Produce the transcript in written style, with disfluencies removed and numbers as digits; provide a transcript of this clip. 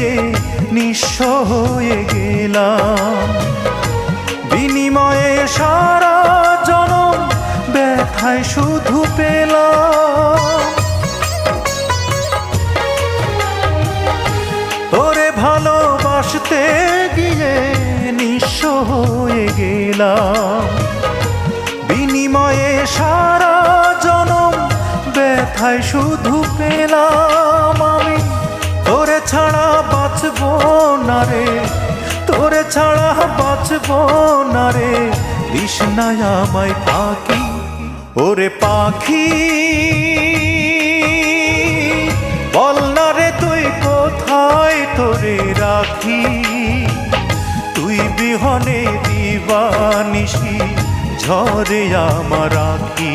গিয়ে নিঃস্ব হয়ে গেলাম। বিনিময়ে সারা জনম ব্যথায় শুধু পেলাম। তোরে ভালোবাসতে গিয়ে নিঃস্ব হয়ে গেলাম। বিনিময়ে সারা জনম ব্যথায় শুধু পেলাম। আমি তোরে ছাড়া বাঁচব না রে, তোরে ছাড়া বাঁচব না রে, তৃষ্ণায় আমায় পাখি। ওরে পাখি বল না রে তুই কোথায় তোরে রাখি। তুই বিহনে দিবানিশি ঝরে আমার আঁখি।